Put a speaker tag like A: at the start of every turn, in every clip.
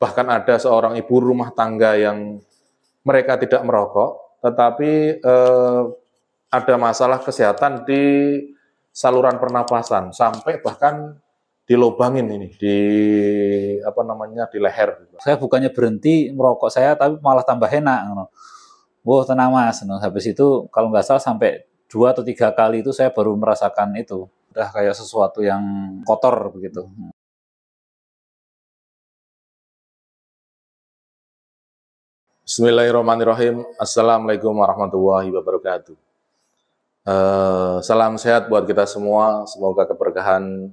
A: bahkan ada seorang ibu rumah tangga yang mereka tidak merokok, tetapi ada masalah kesehatan di saluran pernapasan, sampai bahkan dilobangin ini di di leher.
B: Saya bukannya berhenti merokok saya, tapi malah tambah enak. Wah, tenang Mas. Habis itu kalau nggak salah sampai 2 atau 3 kali itu saya baru merasakan itu. Udah kayak sesuatu yang kotor begitu.
A: Bismillahirrahmanirrahim. Assalamualaikum warahmatullahi wabarakatuh. Salam sehat buat kita semua. Semoga keberkahan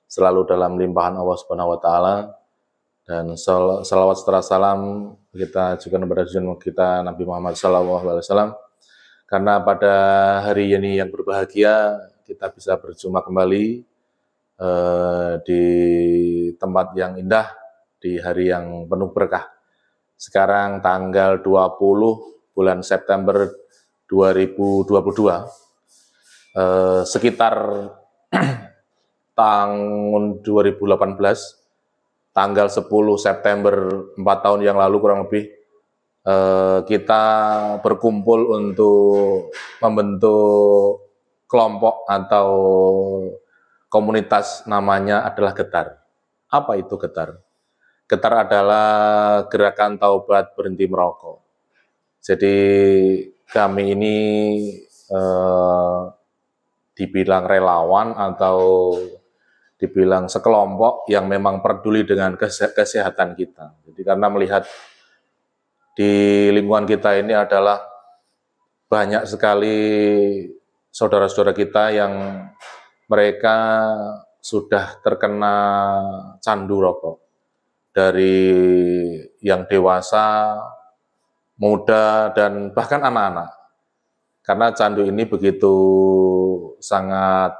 A: selalu dalam limpahan Allah Subhanahu wa taala, dan salawat serta salam kita juga kepada junjungan kita Nabi Muhammad SAW, karena pada hari ini yang berbahagia kita bisa berjumpa kembali di tempat yang indah, di hari yang penuh berkah. Sekarang tanggal 20 bulan September 2022, sekitar tahun 2018, tanggal 10 September 4 tahun yang lalu kurang lebih, kita berkumpul untuk membentuk kelompok atau komunitas, namanya adalah Getar. Apa itu Getar? Getar adalah gerakan taubat berhenti merokok. Jadi kami ini dibilang relawan atau dibilang sekelompok yang memang peduli dengan kesehatan kita. Jadi karena melihat di lingkungan kita ini adalah banyak sekali saudara-saudara kita yang mereka sudah terkena candu rokok. Dari yang dewasa, muda, dan bahkan anak-anak. Karena candu ini begitu sangat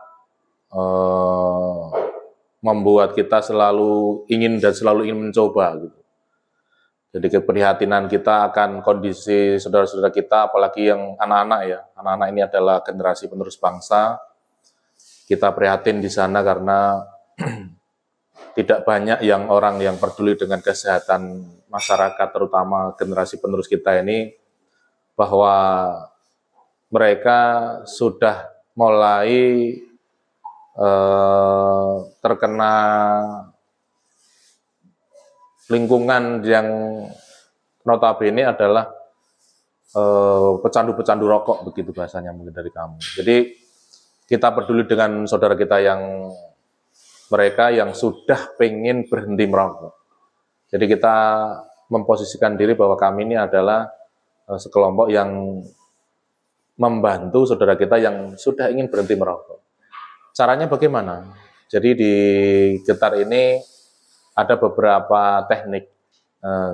A: membuat kita selalu ingin mencoba gitu. Jadi keprihatinan kita akan kondisi saudara-saudara kita, apalagi yang anak-anak ya. Anak-anak ini adalah generasi penerus bangsa. Kita prihatin di sana karena tidak banyak orang yang peduli dengan kesehatan masyarakat, terutama generasi penerus kita ini, bahwa mereka sudah mulai terkena lingkungan yang notabene adalah pecandu-pecandu rokok, begitu bahasanya mungkin dari kamu. Jadi kita peduli dengan saudara kita yang mereka yang sudah pengen berhenti merokok. Jadi kita memposisikan diri bahwa kami ini adalah sekelompok yang membantu saudara kita yang sudah ingin berhenti merokok. Caranya bagaimana? Jadi di Getar ini ada beberapa teknik.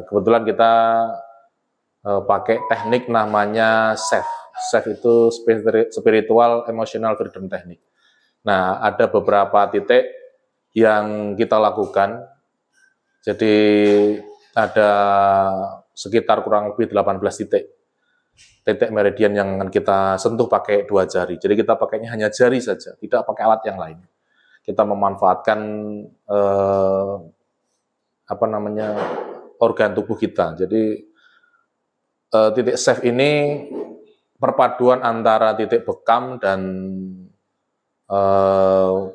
A: Kebetulan kita pakai teknik namanya SEF. SEF itu Spiritual Emotional Freedom Technique. Nah, ada beberapa titik yang kita lakukan. Jadi ada sekitar kurang lebih 18 titik meridian yang akan kita sentuh pakai 2 jari. Jadi kita pakainya hanya jari saja, tidak pakai alat yang lain. Kita memanfaatkan organ tubuh kita. Jadi titik SEF ini perpaduan antara titik bekam dan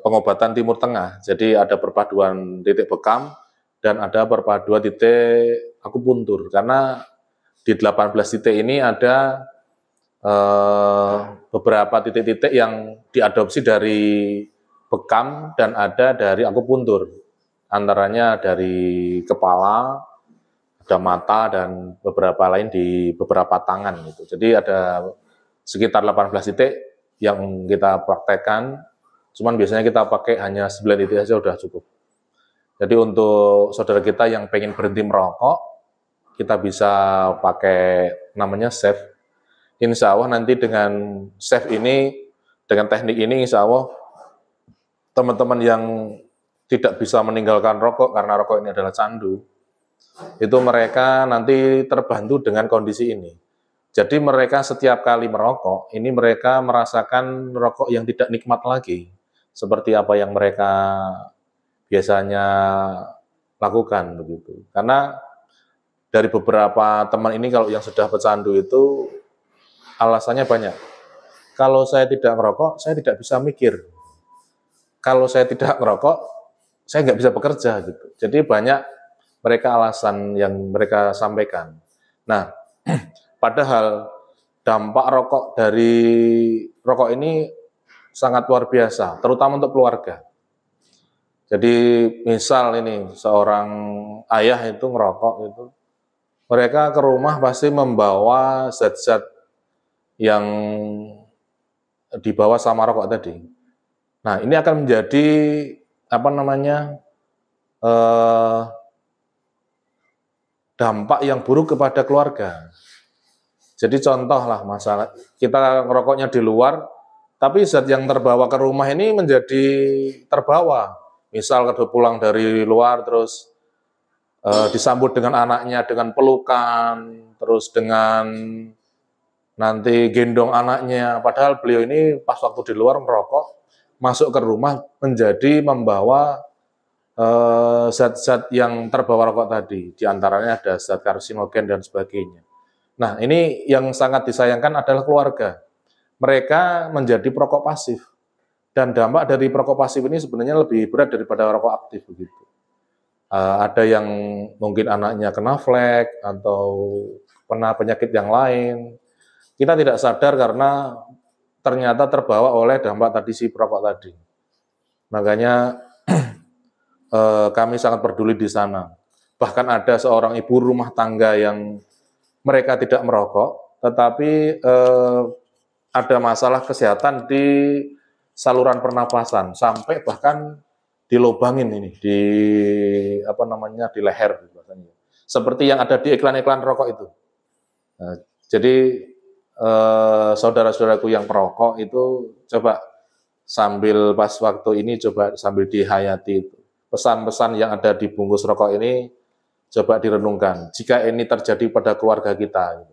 A: pengobatan Timur Tengah. Jadi ada perpaduan titik bekam dan ada perpaduan titik akupuntur. Karena di 18 titik ini ada beberapa titik-titik yang diadopsi dari bekam dan ada dari akupuntur. Antaranya dari kepala, ada mata, dan beberapa lain di beberapa tangan gitu. Jadi ada sekitar 18 titik yang kita praktekkan, cuman biasanya kita pakai hanya 9 titik saja udah cukup. Jadi untuk saudara kita yang pengen berhenti merokok, kita bisa pakai namanya SEF. Insya Allah nanti dengan SEF ini, dengan teknik ini, insya Allah teman-teman yang tidak bisa meninggalkan rokok karena rokok ini adalah candu, itu mereka nanti terbantu dengan kondisi ini. Jadi mereka setiap kali merokok, ini mereka merasakan rokok yang tidak nikmat lagi, seperti apa yang mereka biasanya lakukan begitu. Karena dari beberapa teman ini kalau yang sudah pecandu itu alasannya banyak. Kalau saya tidak ngerokok, saya tidak bisa mikir. Kalau saya tidak ngerokok, saya nggak bisa bekerja gitu. Jadi banyak mereka alasan yang mereka sampaikan. Nah, padahal dampak rokok dari rokok ini sangat luar biasa, terutama untuk keluarga. Jadi misal ini seorang ayah itu ngerokok itu, mereka ke rumah pasti membawa zat-zat yang dibawa sama rokok tadi. Nah, ini akan menjadi apa namanya dampak yang buruk kepada keluarga. Jadi contoh lah masalah kita ngerokoknya di luar, tapi zat yang terbawa ke rumah ini menjadi terbawa. Misal kalau pulang dari luar terus disambut dengan anaknya dengan pelukan, terus dengan nanti gendong anaknya. Padahal beliau ini pas waktu di luar merokok, masuk ke rumah menjadi membawa zat-zat yang terbawa rokok tadi. Di antaranya ada zat karsinogen dan sebagainya. Nah, ini yang sangat disayangkan adalah keluarga. Mereka menjadi perokok pasif. Dan dampak dari perokok pasif ini sebenarnya lebih berat daripada rokok aktif begitu. Ada yang mungkin anaknya kena flek atau kena penyakit yang lain. Kita tidak sadar karena ternyata terbawa oleh dampak tadi si perokok tadi. Makanya kami sangat peduli di sana. Bahkan ada seorang ibu rumah tangga yang mereka tidak merokok, tetapi ada masalah kesehatan di saluran pernapasan, sampai bahkan dilobangin ini di apa namanya di leher, seperti yang ada di iklan-iklan rokok itu. Nah, jadi saudara-saudaraku yang perokok itu coba sambil pas waktu ini coba sambil dihayati pesan-pesan yang ada di bungkus rokok ini coba direnungkan. Jika ini terjadi pada keluarga kita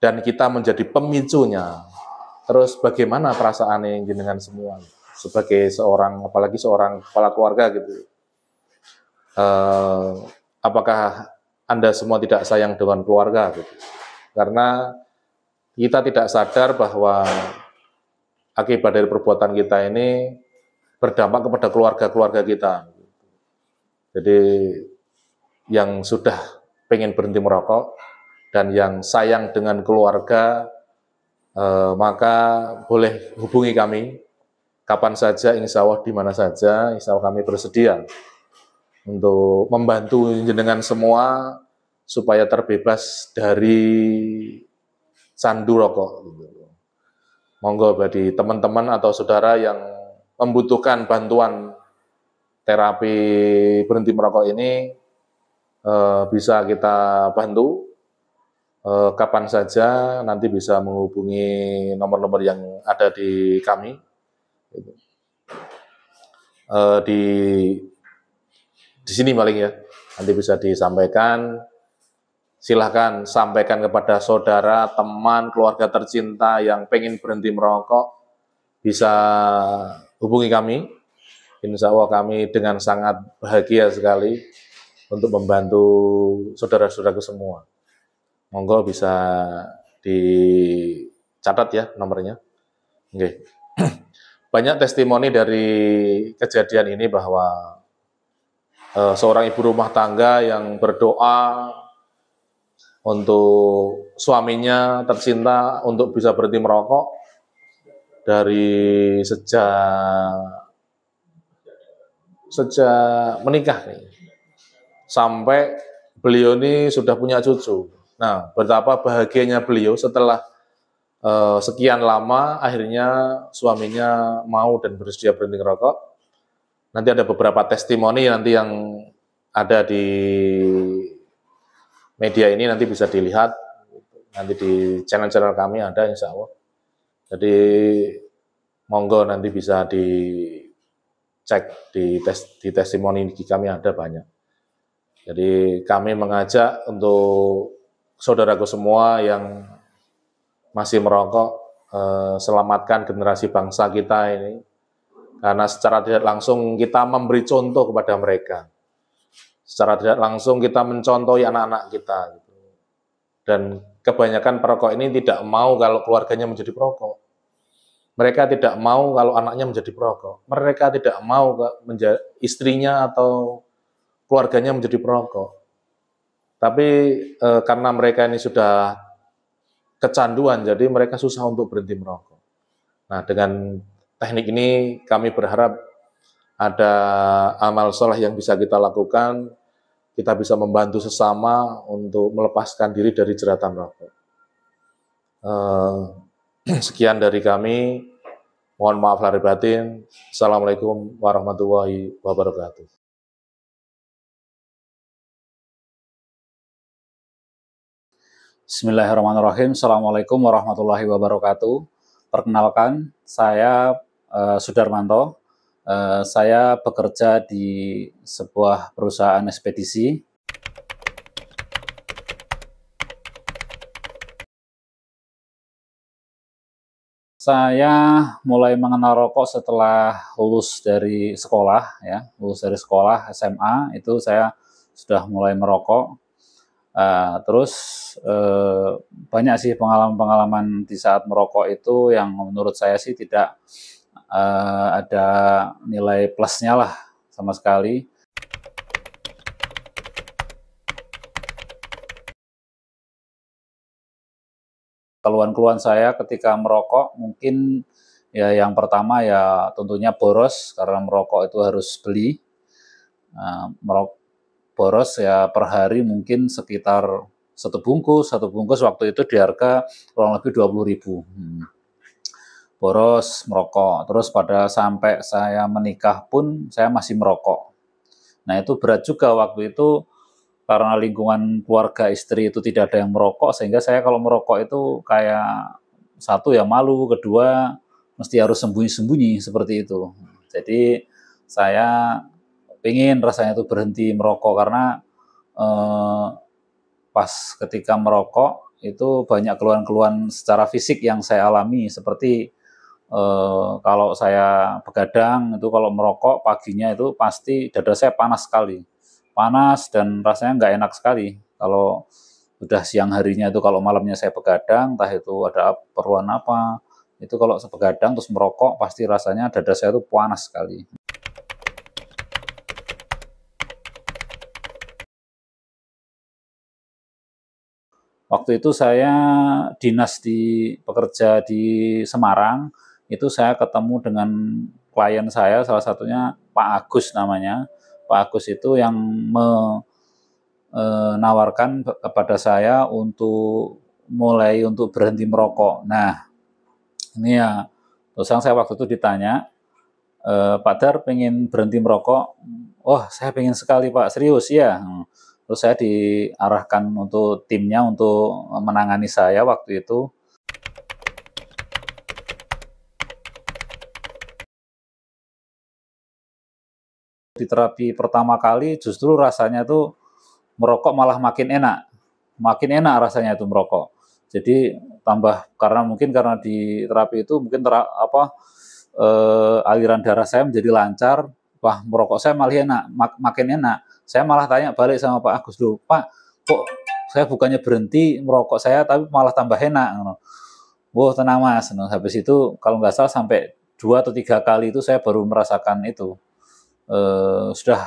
A: dan kita menjadi pemicunya, terus bagaimana perasaan dengan semua sebagai seorang, apalagi seorang kepala keluarga gitu. Apakah Anda semua tidak sayang dengan keluarga gitu? Karena kita tidak sadar bahwa akibat dari perbuatan kita ini berdampak kepada keluarga-keluarga kita. Jadi yang sudah pengen berhenti merokok dan yang sayang dengan keluarga, maka boleh hubungi kami kapan saja, insya Allah di mana saja, insya Allah kami bersedia untuk membantu jenengan semua supaya terbebas dari candu rokok. Monggo bagi teman-teman atau saudara yang membutuhkan bantuan terapi berhenti merokok ini, bisa kita bantu kapan saja, nanti bisa menghubungi nomor-nomor yang ada di kami. Di sini paling ya, nanti bisa disampaikan. Silahkan sampaikan kepada saudara, teman, keluarga tercinta yang pengen berhenti merokok, bisa hubungi kami. Insya Allah kami dengan sangat bahagia sekali untuk membantu saudara-saudaraku semua. Monggo bisa dicatat ya nomornya. Oke. Banyak testimoni dari kejadian ini bahwa seorang ibu rumah tangga yang berdoa untuk suaminya tercinta untuk bisa berhenti merokok dari sejak menikah nih, sampai beliau ini sudah punya cucu. Nah, betapa bahagianya beliau setelah sekian lama akhirnya suaminya mau dan bersedia berhenti merokok. Nanti ada beberapa testimoni nanti yang ada di media ini, nanti bisa dilihat nanti di channel-channel kami ada insya Allah. Jadi monggo nanti bisa dicek di testimoni di kami ada banyak. Jadi kami mengajak untuk saudaraku semua yang masih merokok, selamatkan generasi bangsa kita ini, karena secara tidak langsung kita memberi contoh kepada mereka. secara tidak langsung kita mencontohi anak-anak kita. Gitu. Dan kebanyakan perokok ini tidak mau kalau keluarganya menjadi perokok. Mereka tidak mau kalau anaknya menjadi perokok. Mereka tidak mau istrinya atau keluarganya menjadi perokok. Tapi karena mereka ini sudah kecanduan, jadi mereka susah untuk berhenti merokok. Nah, dengan teknik ini kami berharap ada amal soleh yang bisa kita lakukan, kita bisa membantu sesama untuk melepaskan diri dari jeratan rokok. Sekian dari kami, mohon maaf lahir batin. Assalamualaikum warahmatullahi wabarakatuh.
B: Bismillahirrahmanirrahim. Assalamualaikum warahmatullahi wabarakatuh. Perkenalkan, saya Sudarmanto. Saya bekerja di sebuah perusahaan ekspedisi. Saya mulai mengenal rokok setelah lulus dari sekolah, ya, lulus dari sekolah SMA itu saya sudah mulai merokok. Terus banyak sih pengalaman-pengalaman di saat merokok itu yang menurut saya sih tidak ada nilai plusnya lah sama sekali. Keluhan-keluhan saya ketika merokok mungkin ya yang pertama ya tentunya boros karena merokok itu harus beli. Boros ya per hari mungkin sekitar satu bungkus waktu itu di harga kurang lebih 20.000. Boros merokok, terus pada sampai saya menikah pun saya masih merokok. Nah itu berat juga waktu itu karena lingkungan keluarga istri itu tidak ada yang merokok, sehingga saya kalau merokok itu kayak satu ya malu, kedua mesti harus sembunyi-sembunyi seperti itu. Jadi saya pengen rasanya itu berhenti merokok karena pas ketika merokok itu banyak keluhan-keluhan secara fisik yang saya alami seperti kalau saya begadang itu kalau merokok paginya itu pasti dada saya panas sekali. Panas dan rasanya nggak enak sekali. Kalau udah siang harinya itu kalau malamnya saya begadang, entah itu ada keperluan apa, itu kalau begadang terus merokok pasti rasanya dada saya itu panas sekali. Waktu itu saya dinas bekerja di Semarang, itu saya ketemu dengan klien saya, salah satunya Pak Agus namanya. Pak Agus itu yang menawarkan kepada saya untuk mulai untuk berhenti merokok. Nah, ini ya, terus saya waktu itu ditanya, Pak Dar pengen berhenti merokok? Oh, saya pengen sekali Pak, serius ya. Terus saya diarahkan untuk timnya untuk menangani saya waktu itu. Di terapi pertama kali justru rasanya tuh merokok malah makin enak rasanya itu merokok. Jadi tambah karena di terapi itu mungkin aliran darah saya menjadi lancar, wah merokok saya malah enak, makin enak. Saya malah tanya balik sama Pak Agus dulu, Pak, kok saya bukannya berhenti merokok saya tapi malah tambah enak. Wah tenang Mas, habis itu kalau nggak salah sampai 2 atau 3 kali itu saya baru merasakan itu. Sudah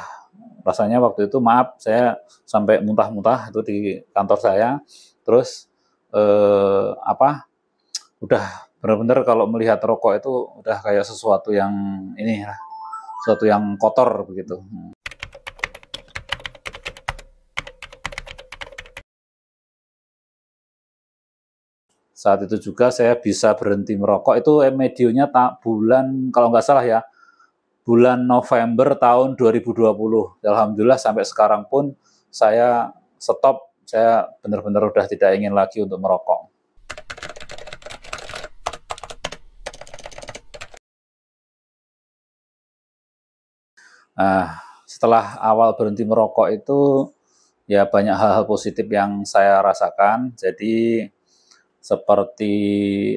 B: rasanya waktu itu maaf saya sampai muntah-muntah itu di kantor saya. Terus udah benar-benar kalau melihat rokok itu udah kayak sesuatu yang sesuatu yang kotor begitu. Saat itu juga saya bisa berhenti merokok itu medionya bulan kalau nggak salah ya bulan November tahun 2020. Alhamdulillah sampai sekarang pun saya stop, saya benar-benar udah tidak ingin lagi untuk merokok. Nah, setelah awal berhenti merokok itu ya banyak hal-hal positif yang saya rasakan. Jadi seperti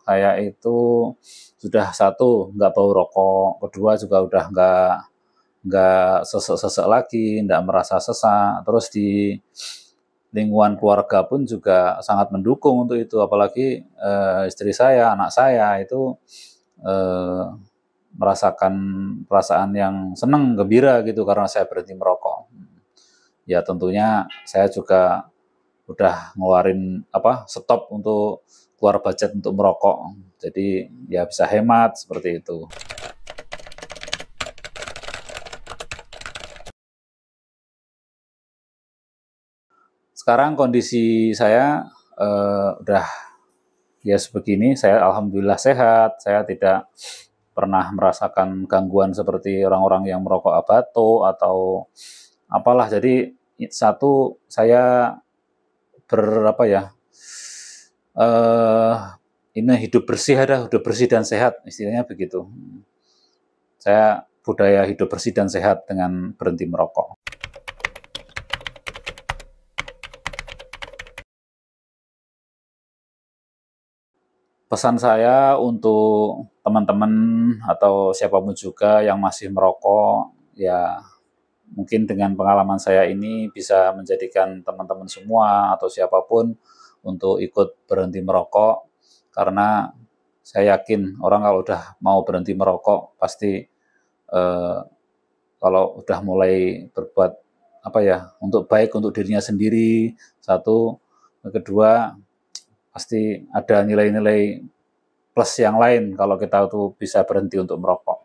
B: saya itu sudah satu nggak bau rokok, kedua juga udah nggak sesek-sesek lagi, nggak merasa sesak. Terus di lingkungan keluarga pun juga sangat mendukung untuk itu, apalagi istri saya, anak saya itu eh, merasakan perasaan yang senang, gembira gitu karena saya berhenti merokok. Ya tentunya saya juga udah ngeluarin stop untuk keluar budget untuk merokok. Jadi ya bisa hemat seperti itu. Sekarang kondisi saya udah ya sebegini, saya alhamdulillah sehat, saya tidak pernah merasakan gangguan seperti orang-orang yang merokok abato atau apalah. Jadi satu, saya berapa ya, ini hidup bersih, hidup bersih dan sehat, istilahnya begitu. Saya budaya hidup bersih dan sehat dengan berhenti merokok. Pesan saya untuk teman-teman atau siapapun juga yang masih merokok, ya mungkin dengan pengalaman saya ini bisa menjadikan teman-teman semua atau siapapun untuk ikut berhenti merokok, karena saya yakin orang kalau udah mau berhenti merokok pasti kalau udah mulai berbuat untuk baik untuk dirinya sendiri, satu, kedua pasti ada nilai-nilai plus yang lain kalau kita tuh bisa berhenti untuk merokok.